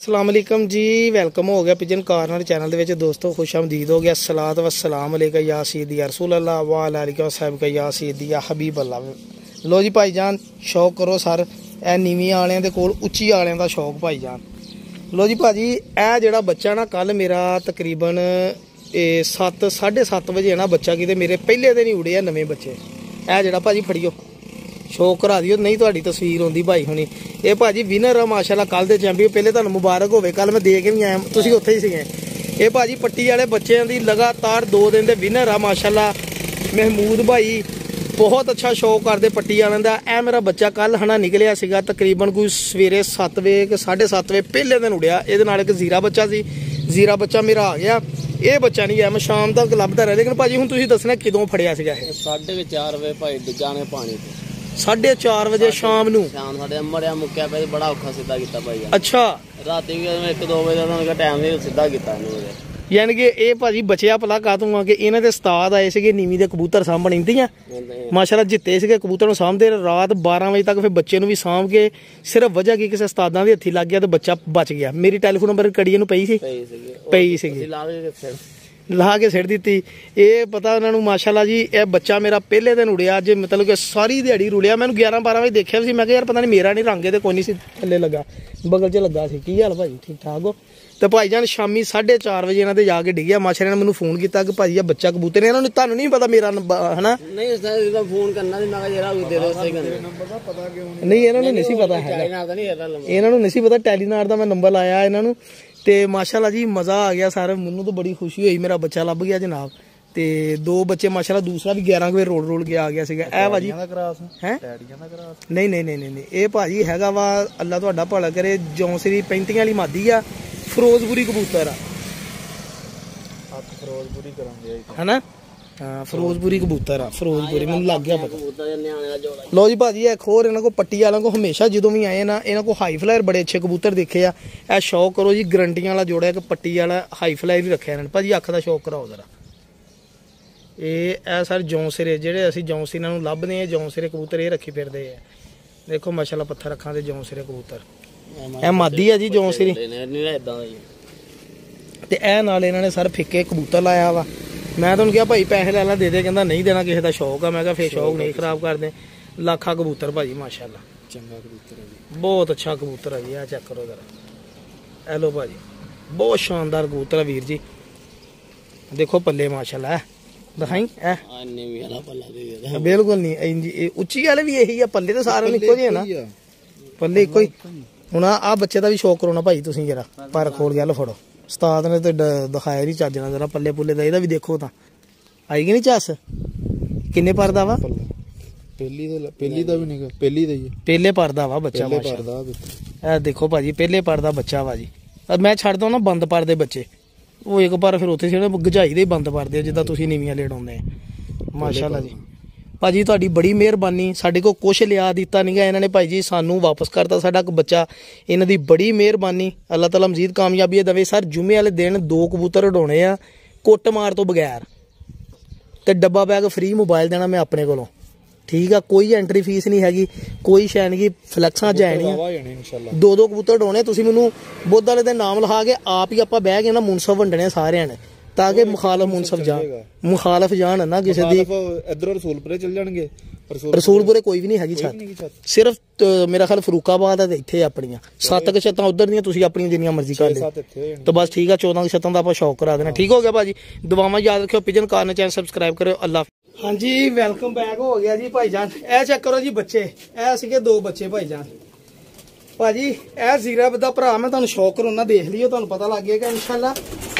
अस्सलाम वालेकुम जी, वेलकम हो गया पिजन कॉर्नर चैनल दे विच दोस्तों, खुश आमदीद हो गया। सलात व सलाम अलैका या सय्यदी या रसूल अल्लाह व अला आलिका व सहबिका या सय्यदी या हबीब अल्लाह। लो जी भाईजान, शौक करो सर, ए नीवी आलियां दे कोल उच्ची आलियां दा शौक भाईजान। लो जी भाजी, ए जेड़ा बच्चा ना कल मेरा तकरीबन 7:30 बजे ना बच्चा किते मेरे पहले दिन ही उड़े नवे बच्चे। ए जेड़ा भाजी फड़ियो शौक करा दियो, नहीं तो तस्वीर आती भाई हुणी। ये भाजी विनर आ माशाल्लाह, कल दे चैंपियन। पहले तुहानू मुबारक होवे, कल मैं दे के भी आया, तुसीं उत्थे ही सीगे। ये भाजी पट्टी वाले बच्चों की लगातार 2 दिन के विनर आ माशाल्लाह। महमूद भाई बहुत अच्छा शौक करते पट्टी वाले का। ए मेरा बच्चा कल है ना निकलिया सीगा तकरीबन कोई सवेरे 7 बजे 7:30 बजे पहले दिन उड़िया। ये एक जीरा बच्चा सी, जीरा बच्चा मेरा आ गया। ये बच्चा नहीं है, मैं शाम तक लभदा रहा। लेकिन भाजी हुण तुसीं दसना किदों फड़िया सीगा? 4:30 बजे भाई डिग्गा ने पानी 4:30 बजे शाम नूं साडे मरिया मुक्या पे बड़ा औखा सीधा कीता भाई। अच्छा, राती भी 1-2 बजे का टाइम नहीं सीधा कीता इन्होंने। यानी कि ये भाजी बचिया भला कातों आ कि इन्हां दे उस्ताद आए सीगे नीवी दे कबूतर सामभण इंदियां माशाल्लाह जित्ते सीगे कबूतर नूं सामभदे। रात 12 बजे तक फिर बच्चे नूं भी सामभ के, सिर्फ वजह की किसी उस्तादां दे हत्थी लग गया तो बच्चा बच गया। मेरी टेलीफोन नंबर कड़िए नूं पई सीगी ला के सिट दी। ये पता उन्होंने माशाल्लाह जी। यह बच्चा मेरा पहले दिन उड़िया अज, मतलब कि सारी दिहाड़ी रुड़िया। मैंने 11-12 बजे देखा भी, मैं यार पता नहीं मेरा नहीं रंग तो कोई नहीं थले लगा, बगल च लगा सी। की हाल भाई, ठीक ठाक हो? तो भाईजान शामी 4:30 बजे इन्होंने जाके डिग्या। माशा ने मैंने फोन किया कि भाजी आ बच्चा कबूतर ने, इन्होंने तुहानू नहीं पता मेरा है ना? नहीं, इन्होंने नहीं पता है, इन्होंने नहीं पता। टेलीनार का मैं नंबर लाया इन्होंने ते माशाल्लाह जी मजा आ गया सारे। मैनू तो बड़ी खुशी हुई, मेरा बच्चा लभ गया जनाब। ते 2 बच्चे माशाल्लाह, दूसरा भी 11 बजे रोल के आ गया सीगा। ए भाजी है नहीं नहीं नहीं नहीं, ये भाजी हैगा वा, अल्लाह तुहाडा भला करे। जौंसरी 35 वाली मादी आ, फिरोजपुरी कबूतर आ, है ना? हाँ, फिरोजपुरी कबूतर आ, फिरोजपुरी मैनूं लग गया पता। लो जी भाजी, एक होर इन्हां को पट्टी वालों को हमेशा जो भी आए ना, इन्हां को हाई फ्लायर बड़े अच्छे कबूतर देखे आ। ए शौक करो जी, गरंटियां वाला जोड़ा, एक पट्टी वाला हाई फ्लायर ही रखे इन्होंने। भाजी अख का शौक कराओ जरा। ये सर जौंसिरे जेडे असीं जौंसी इन्हां नूं लभदे आ, जौंसिरे कबूतर ये रखी फिरदे आ। देखो माशाल्लाह पत्थर अखां दे जौंसिरे कबूतर। ए मादी है जी जौंसिरी। ते ए नाल इन्हां ने सर फिक्के कबूतर लाया वा। मैं तुहानूं कहा भाई पैसे लै ला, दे दे, कहंदा नहीं देना, किसी का शौक है। मैं कहा फिर शौक नहीं खराब कर दे। लाखा कबूतर भाजी माशाल्लाह, चंगा कबूतर है जी, बहुत अच्छा कबूतर है जी। आ चेक करो जरा, हेलो भाजी, बहुत शानदार कबूतर है वीर जी। देखो पल्ले माशाल्लाह, दिखाई बिल्कुल नहीं उच्ची वाले भी यही है, पल्ले तो सारे इक्को जे ना, पल्ले इक्को ही। हुण आ बच्चे का भी शौक करो ना भाई तुसीं, जरा पर खोल गया। लो फड़ो, उस्ताद ने तो दिखाया नहीं चज नाल, जरा पल्ले पुल्ले का भी देखो तो आई गई नहीं चस। किन्ने पर दा वा? पहली दा भी नहीं, पहले पर दा वा बच्चा। ए देखो भाजी, पहले पर दा बच्चा वा जी। मैं छड़ दो ना बंद पर दे बच्चे, वो एक बार फिर उत्थे गजाई दे बंद पर दे, जिद्दां तुसीं नीवियां लेटाउंदे माशाल्लाह जी। भाजी तुहाडी बड़ी मेहरबानी, साडे को कुछ लिया दिता नहीं गया इन्होंने भाई जी, सानू वापस करता साडा बच्चा। इन्हां दी बड़ी मेहरबानी, अल्लाह ताला मजीद कामयाबी देवे। सर जुमे वाले दिन 2 कबूतर उड़ाने आ कुट मार तो बगैर, ते डब्बा बैग फ्री मोबाइल देना मैं अपने कोलों, ठीक है? कोई एंट्री फीस नहीं हैगी, कोई शै नहीं, फ्लैक्सां जानियां। 2 कबूतर उड़ाने, तुसीं मैनूं बुध वाले दिन नाम लिखा के आप ही आपां बह के ना मुनसफ वंडने सारिआं ने, ताकि मुखालफ मुनसफ जान ना किसी दी। इधर रसूलपुरे चल जाणगे, रसूलपुरे कोई भी नहीं हैगी छत, सिर्फ मेरा ख्याल फरूकाबाद है इत्थे अपनियां 7 छत्तां उधर दियां, तुसीं अपनियां जिन्नियां मर्जी कर लो। तो बस ठीक है, 14 छत्तां दा आपां शौक करा देना। ठीक हो गया भाजी, दुआवां याद रखियो, पिजन कॉर्नर चैनल सबसक्राइब करो। अल्लाह। हाँ जी, वेलकम बैक हो गया जी भाईजान। ए चेक करो जी बच्चे, ए सीगे 2 बच्चे भाईजान। भाजी ए जीरा दा भरा, मैं तुहानूं शौक कराउणा, देख लियो, तुहानूं पता लग जाएगा इंशाल्लाह।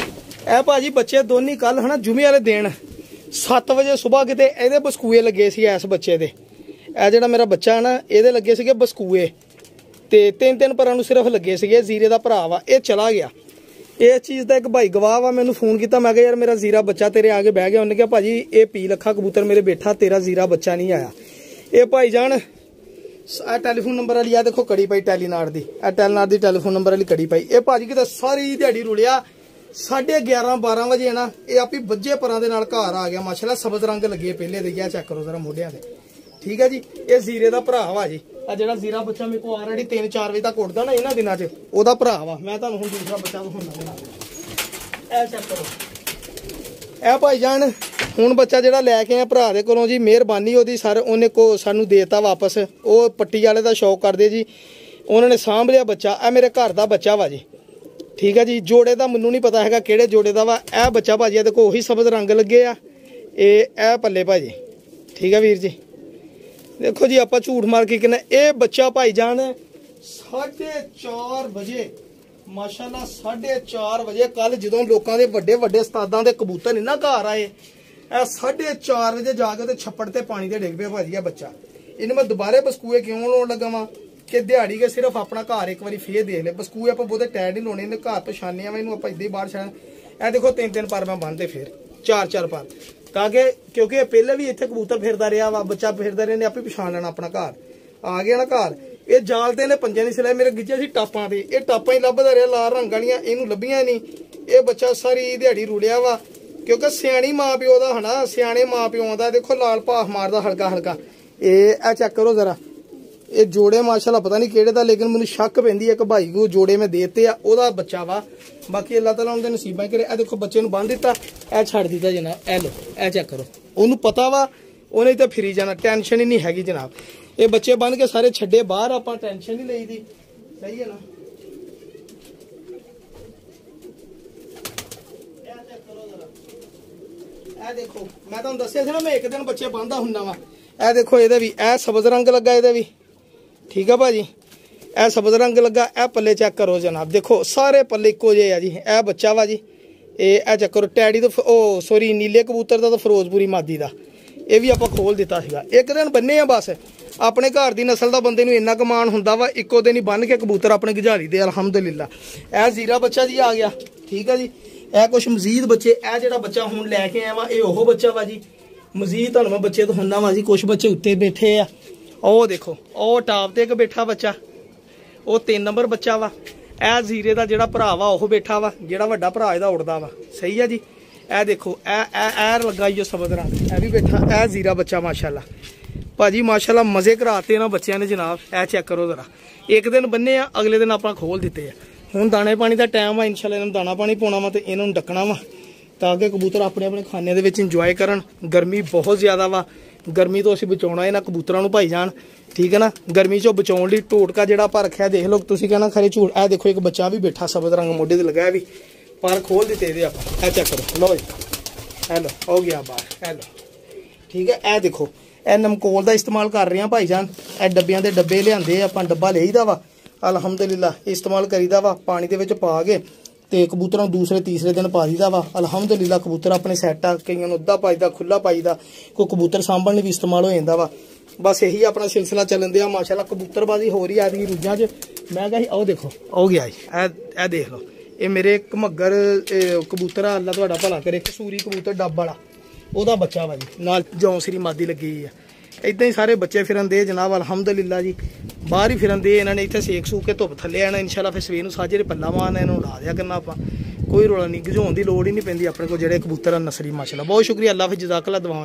ए भाजी बच्चे दोनों कल है ना जुमे वाले दिन 7 बजे सुबह किते एदे बसकूए लगे सी। इस बच्चे दे, ए जेड़ा मेरा बच्चा है ना, एदे लगे सीगे बसकूए, ते 3-3 परां नूं सिर्फ लगे सीगे। जीरे दा भरा वा, ये चला गया। इस चीज़ का एक भाई गवाह वा, मैनूं फोन किया, मैं कहा यार मेरा जीरा बच्चा तेरे आगे बह गया। उन्हें कहा भाजी ये पी लखा कबूतर मेरे बैठा, तेरा जीरा बच्चा नहीं आया। ये भाईजान आ टेलीफोन नंबर वाली आ देखो कड़ी पाई टेलीनार दी, टेलीनार दी टेलीफोन नंबर वाली कड़ी पाई। ये भाजी किते सारी दिहाड़ी रुलिया, 11:30-12 बजे ना ये आप ही बज्जे परां दे नाल घर आ गया माशाल्लाह। सबज रंग लगे पहले दे, चेक करो जरा मोढियां ते, ठीक है जी। ये जीरे दा भरा वा जी। ਆ ਜਿਹੜਾ ਜ਼ੀਰਾ ਬੱਚਾ ਮੇਰੇ ਕੋਲ ਆਲਰੇਡੀ 3-4 ਵਜੇ ਤੱਕ ਉੱਡਦਾ ਨਾ ਇਹਨਾਂ ਦਿਨਾਂ 'ਚ, ਉਹਦਾ ਭਰਾ ਵਾ। ਮੈਂ ਤੁਹਾਨੂੰ ਹੁਣ ਦੂਸਰਾ ਬੱਚਾ ਦਿਖਾਉਣਾ। ਇਹ ਚੈੱਕ ਕਰੋ, ਇਹ ਭਾਈਜਾਨ ਹੁਣ ਬੱਚਾ ਜਿਹੜਾ ਲੈ ਕੇ ਆ ਭਰਾ ਦੇ ਕੋਲੋਂ ਜੀ, ਮਿਹਰਬਾਨੀ ਉਹਦੀ ਸਰ, ਉਹਨੇ ਕੋ ਸਾਨੂੰ ਦੇਤਾ ਵਾਪਸ। ਉਹ ਪੱਟੀ ਵਾਲੇ ਦਾ ਸ਼ੌਕ ਕਰਦੇ ਜੀ, ਉਹਨਾਂ ਨੇ ਸਾਂਭ ਲਿਆ ਬੱਚਾ। ਇਹ ਮੇਰੇ ਘਰ ਦਾ ਬੱਚਾ ਵਾ ਜੀ, ਠੀਕ ਹੈ ਜੀ। ਜੋੜੇ ਦਾ ਮੈਨੂੰ ਨਹੀਂ ਪਤਾ ਹੈਗਾ ਕਿਹੜੇ ਜੋੜੇ ਦਾ ਵਾ। ਇਹ ਬੱਚਾ ਭਾਜੀ ਦੇਖੋ ਉਹੀ ਸਬਜ਼ ਰੰਗ ਲੱਗੇ ਆ, ਇਹ ਪੱਲੇ ਭਾਜੀ, ਠੀਕ ਹੈ ਵੀਰ ਜੀ। ਦੇਖੋ ਜੀ ਆਪਾਂ ਝੂਠ ਮਾਰ ਕੇ ਕਹਿੰਦੇ, ਇਹ ਬੱਚਾ ਭਾਈਜਾਨ 4:30 ਵਜੇ ਮਾਸ਼ਾਅੱਲਾ 4:30 ਵਜੇ ਕੱਲ ਜਦੋਂ ਲੋਕਾਂ ਦੇ ਵੱਡੇ ਵੱਡੇ ਉਸਤਾਦਾਂ ਦੇ ਕਬੂਤਰ ਨਹੀਂ ਨਾ ਘਰ ਆਏ, ਇਹ 4:30 ਵਜੇ ਜਾ ਕੇ ਤੇ ਛੱਪੜ ਤੇ ਪਾਣੀ ਤੇ ਡਿੱਗ ਪਿਆ ਭਾਜੀ। ਆ ਬੱਚਾ ਇਹਨੂੰ ਮੈਂ ਦੁਬਾਰੇ ਬਸਕੂਏ ਕਿਉਂ ਲਾਉਣ ਲੱਗਾ ਵਾਂ ਕਿ ਦਿਹਾੜੀ ਕੇ ਸਿਰਫ ਆਪਣਾ ਘਰ ਇੱਕ ਵਾਰੀ ਫੇਰ ਦੇਖ ਲੈ। ਬਸਕੂਏ ਆਪਾਂ ਬਹੁਤੇ ਟੈਡ ਨਹੀਂ ਲਾਉਣੇ, ਇਹਨੇ ਘਰ ਪਛਾਣੇ ਆ, ਇਹਨੂੰ ਆਪਾਂ ਇੱਦਾਂ ਹੀ ਬਾਹਰ ਛੱਡ। ਇਹ ਦੇਖੋ 3-3 ਪਰ ਮੈਂ ਬੰਨਦੇ ਫਿਰ 4-4 ਪਰ, ਤਾਂ ਕਿ ਕਿਉਂਕਿ ਇਹ ਪਹਿਲੇ ਵੀ ਇੱਥੇ ਕਬੂਤਰ ਫਿਰਦਾ ਰਿਹਾ ਵਾ, ਬੱਚਾ ਫਿਰਦਾ ਰਿਹਾ, ਨੇ ਆਪੇ ਪਛਾਣ ਲੈਣਾ ਆਪਣਾ ਘਰ। ਆ ਗਿਆ ਨਾ ਘਰ। ਇਹ ਜਾਲ ਤੇ ਇਹਨੇ ਪੰਜੇ ਨਹੀਂ ਸਿਲਾਏ, ਮੇਰੇ ਗਿੱਜੇ ਸੀ ਟਾਪਾਂ ਤੇ, ਇਹ ਟਾਪਾਂ ਹੀ ਲੱਭਦਾ ਰਿਹਾ ਲਾਲ ਰੰਗ ਵਾਲੀਆਂ, ਇਹਨੂੰ ਲੱਭੀਆਂ ਨਹੀਂ। ਇਹ ਬੱਚਾ ਸਾਰੀ ਦਿਹਾੜੀ ਰੁਲਿਆ ਵਾ, ਕਿਉਂਕਿ ਸਿਆਣੀ ਮਾਂ ਪਿਓ ਦਾ ਹਨਾ, ਸਿਆਣੇ ਮਾਂ ਪਿਓ ਦਾ ਦੇਖੋ ਲਾਲ ਭਾਫ ਮਾਰਦਾ ਹਲਕਾ ਹਲਕਾ। ਇਹ ਚੈੱਕ ਕਰੋ ਜ਼ਰਾ, ਇਹ ਜੋੜੇ ਮਾਸ਼ਾਅੱਲਾ ਪਤਾ ਨਹੀਂ ਕਿਹੜੇ ਦਾ, ਲੇਕਿਨ ਮੈਨੂੰ ਸ਼ੱਕ ਪੈਂਦੀ ਹੈ ਕਿ ਭਾਈ ਨੂੰ ਜੋੜੇ ਮੈਂ ਦੇਤੇ ਆ, ਉਹਦਾ ਬੱਚਾ ਵਾ। ਬਾਕੀ ਅੱਲਾਹ ਤਾਲਾ ਉਹਦੇ ਨਸੀਬਾਂ ਕਰੇ। ਇਹ ਦੇਖੋ ਬੱਚੇ ਨੂੰ ਬੰਨ ਦਿੱਤਾ, ਇਹ ਛੱਡ ਦਿੱਤਾ ਜਨਾਬ। ਇਹ ਲੋ, ਇਹ ਚੈੱਕ ਕਰੋ, ਉਹਨੂੰ ਪਤਾ ਵਾ ਉਹਨੇ ਤਾਂ ਫਿਰੀ ਜਾਣਾ, ਟੈਨਸ਼ਨ ਹੀ ਨਹੀਂ ਹੈਗੀ ਜਨਾਬ। ਇਹ ਬੱਚੇ ਬੰਨ ਕੇ ਸਾਰੇ ਛੱਡੇ ਬਾਹਰ, ਆਪਾਂ ਟੈਨਸ਼ਨ ਨਹੀਂ ਲਈਦੀ, ਸਹੀ ਹੈ ਨਾ। ਇਹ ਦੇਖੋ ਮੈਂ ਤੁਹਾਨੂੰ ਦੱਸਿਆ ਸੀ ਨਾ, ਮੈਂ ਇੱਕ ਦਿਨ ਬੱਚੇ ਬੰਨਦਾ ਹੁੰਦਾ ਵਾ। ਇਹ ਦੇਖੋ ਇਹਦੇ ਵੀ ਇਹ ਸਬਜ਼ ਰੰਗ ਲੱਗਾ, ਇਹਦੇ ਵੀ ਠੀਕ ਆ ਭਾਜੀ, ਇਹ ਸਬਜ਼ ਰੰਗ ਲੱਗਾ। ਇਹ ਪੱਲੇ ਚੈੱਕ ਕਰੋ ਜਨਾਬ, ਦੇਖੋ ਸਾਰੇ ਪੱਲੇ ਇੱਕੋ ਜਿਹੇ ਆ ਜੀ। ਇਹ ਬੱਚਾ ਵਾ ਜੀ, ਇਹ ਚੈੱਕ ਕਰੋ, ਟੈਡੀ ਤੋਂ ਉਹ ਸੋਰੀ ਨੀਲੇ ਕਬੂਤਰ ਦਾ ਤਾਂ ਫਿਰੋਜ਼ਪੁਰੀ ਮਾਦੀ ਦਾ। ਇਹ ਵੀ ਆਪਾਂ ਖੋਲ ਦਿੱਤਾ ਸੀਗਾ, ਇੱਕ ਦਿਨ ਬੰਨੇ ਆ ਬਸ। ਆਪਣੇ ਘਰ ਦੀ ਨਸਲ ਦਾ ਬੰਦੇ ਨੂੰ ਇੰਨਾ ਕਮਾਨ ਹੁੰਦਾ ਵਾ, ਇੱਕੋ ਦਿਨ ਹੀ ਬੰਨ ਕੇ ਕਬੂਤਰ ਆਪਣੇ ਗੁਜ਼ਾਰੀ ਦੇ ਅਲਹਮਦੁਲਿਲਾ। ਇਹ ਜ਼ੀਰਾ ਬੱਚਾ ਜੀ ਆ ਗਿਆ, ਠੀਕ ਆ ਜੀ। ਇਹ ਕੁਛ ਮਜ਼ੀਦ ਬੱਚੇ, ਇਹ ਜਿਹੜਾ ਬੱਚਾ ਹੁਣ ਲੈ ਕੇ ਆਇਆ ਵਾ ਇਹ ਉਹ ਬੱਚਾ ਵਾ ਜੀ। ਮਜ਼ੀਦ ਤੁਹਾਨੂੰ ਮੈਂ ਬੱਚੇ ਤੋਂ ਹੁੰਨਾ ਵਾ ਜੀ, ਕੁਛ ਬੱਚੇ ਉੱਤੇ ਬੈਠੇ ਆ, ਉਹ ਦੇਖੋ ਉਹ ਟਾਪ ਤੇ ਇੱਕ ਬੈਠਾ ਬੱਚਾ, ਉਹ 3 ਨੰਬਰ ਬੱਚਾ ਵਾ। ਇਹ ਜ਼ੀਰੇ ਦਾ ਜਿਹੜਾ ਭਰਾ ਵਾ ਉਹ ਬੈਠਾ ਵਾ, ਜਿਹੜਾ ਵੱਡਾ ਭਰਾ ਇਹਦਾ ਉੜਦਾ ਵਾ, ਸਹੀ ਆ ਜੀ। ਇਹ ਦੇਖੋ ਇਹ ਲੱਗਾ ਜੋ ਸਬਜ਼ ਰੰਗ, ਇਹ ਵੀ ਬੈਠਾ। ਇਹ ਜ਼ੀਰਾ ਬੱਚਾ ਮਾਸ਼ਾਅੱਲਾ ਭਾਜੀ, ਮਾਸ਼ਾਅੱਲਾ ਮਜ਼ੇ ਕਰਾਤੇ ਇਹਨਾਂ ਬੱਚਿਆਂ ਨੇ ਜਨਾਬ। ਇਹ ਚੈੱਕ ਕਰੋ ਜ਼ਰਾ, ਇੱਕ ਦਿਨ ਬੰਨੇ ਆ, ਅਗਲੇ ਦਿਨ ਆਪਾਂ ਖੋਲ ਦਿੱਤੇ ਆ। ਹੁਣ ਦਾਣੇ ਪਾਣੀ ਦਾ ਟਾਈਮ ਆ, ਇਨਸ਼ਾਅੱਲਾ ਇਹਨਾਂ ਨੂੰ ਦਾਣਾ ਪਾਣੀ ਪਾਉਣਾ ਵਾ ਤੇ ਇਹਨਾਂ ਨੂੰ ਡੱਕਣਾ ਵਾ, ਤਾਂ ਕਿ ਕਬੂਤਰ ਆਪਣੇ ਆਪਣੇ ਖਾਨੇ ਦੇ ਵਿੱਚ ਇੰਜੋਏ ਕਰਨ। ਗਰਮੀ ਬਹੁਤ ਜ਼ਿਆਦਾ ਵਾ, ਗਰਮੀ ਤੋਂ ਅਸੀਂ ਬਚਾਉਣਾ ਇਹਨਾਂ ਕਬੂਤਰਾਂ ਨੂੰ ਭਾਈ ਜਾਨ, ਠੀਕ ਹੈ ਨਾ। ਗਰਮੀ ਚੋਂ ਬਚਾਉਣ ਲਈ ਟੋਟਕਾ ਜਿਹੜਾ ਆਪਾਂ ਰੱਖਿਆ, ਦੇਖ ਲਓ ਤੁਸੀਂ ਕਹਿਣਾ ਖਰੇ ਝੂਠ। ਇਹ ਦੇਖੋ ਇੱਕ ਬੱਚਾ ਵੀ ਬੈਠਾ ਸਬਜ਼ ਰੰਗ ਮੋਢੇ ਤੇ ਲੱਗਾ, ਵੀ ਪਰ ਖੋਲ ਦਿੱਤੇ ਇਹਦੇ ਆਪਾਂ। ਇਹ ਚੈੱਕ ਕਰੋ, ਲਓ ਜੀ, ਹੈਲੋ ਹੋ ਗਿਆ ਬਾਹਰ, ਹੈਲੋ ਠੀਕ ਹੈ। ਇਹ ਦੇਖੋ ਇਹ ਨਮਕੋਲ ਦਾ ਇਸਤੇਮਾਲ ਕਰ ਰਹੇ ਹਾਂ ਭਾਈ ਜਾਨ। ਇਹ ਡੱਬਿਆਂ ਦੇ ਡੱਬੇ ਲਿਆਂਦੇ ਆਪਾਂ, ਡੱਬਾ ਲਈਦਾ ਵਾ ਅਲਹਮਦੁਲਿਲਾ, ਇਸਤੇਮਾਲ ਕਰੀਦਾ ਵਾ ਪਾਣੀ ਦੇ ਵਿੱਚ ਪਾ ਕੇ, ਤੇ ਕਬੂਤਰਾਂ ਨੂੰ ਦੂਸਰੇ ਤੀਸਰੇ ਦਿਨ ਪਾ ਦੀਦਾ ਵਾ ਅਲਹਮਦੁਲਿਲਾ। ਕਬੂਤਰ ਆਪਣੇ ਸੈੱਟ ਆ, ਕਈਆਂ ਨੂੰ ਅੱਧਾ ਪਾਈਦਾ, ਖੁੱਲਾ ਪਾਈਦਾ, ਕੋਈ ਕਬੂਤਰ ਸਾਂਭਣ ਲਈ ਵੀ ਇਸਤੇਮਾਲ ਹੋ ਜਾਂਦਾ ਵਾ। ਬਸ ਇਹੀ ਆਪਣਾ ਸਿਲਸਿਲਾ ਚੱਲਣ ਦਿਆ ਮਾਸ਼ਾਅੱਲਾ। ਕਬੂਤਰਬਾਜ਼ੀ ਹੋ ਰਹੀ ਆਦਮੀ ਰੂਜਾਂ 'ਚ। ਮੈਂ ਕਿਹਾ ਸੀ ਉਹ ਦੇਖੋ ਹੋ ਗਿਆ ਜੀ, ਇਹ ਦੇਖ ਲਓ, ਇਹ ਮੇਰੇ ਘਮੱਗਰ ਕਬੂਤਰ ਆ, ਅੱਲਾ ਤੁਹਾਡਾ ਭਲਾ ਕਰੇ। ਕਸੂਰੀ ਕਬੂਤਰ ਡੱਬ ਵਾਲਾ, ਉਹਦਾ ਬੱਚਾ ਵਾ ਜੀ, ਨਾਲ ਜੌਂਸਰੀ ਮਾਦੀ ਲੱਗੀ ਆ। ਇਦਾਂ ਹੀ ਸਾਰੇ ਬੱਚੇ ਫਿਰਨ ਦੇ ਜਨਾਬ ਅਲਹਮਦੁਲਿਲਾ ਜੀ, ਬਾਹਰ ਹੀ ਫਿਰਨ ਦੇ। ਇਹਨਾਂ ਨੇ ਇੱਥੇ ਸੇਕ ਸੂਕ ਕੇ ਧੁੱਪ ਥੱਲੇ ਆਣਾ ਇਨਸ਼ਾਅੱਲਾ, ਫਿਰ ਸਵੇਰ ਨੂੰ ਸਾਜੇ ਪੱਲਾ ਮਾਰਨਾ, ਇਹਨਾਂ ਨੂੰ ਲਾ ਦਿਆ ਕਰਨਾ ਆਪਾਂ। ਕੋਈ ਰੋਲਾ ਨਹੀਂ, ਗਝਾਉਣ ਦੀ ਲੋੜ ਹੀ ਨਹੀਂ ਪੈਂਦੀ ਆਪਣੇ ਕੋਲ ਜਿਹੜੇ ਕਬੂਤਰ ਆ ਨਸਰੀ ਮਾਸ਼ਾਅੱਲਾ। ਬਹੁਤ ਸ਼ੁਕਰੀਆ, ਅੱਲਾ ਹਾਫਿਜ਼, ਜਜ਼ਾਕੱਲਾ, ਦੁਆਵਾਂ।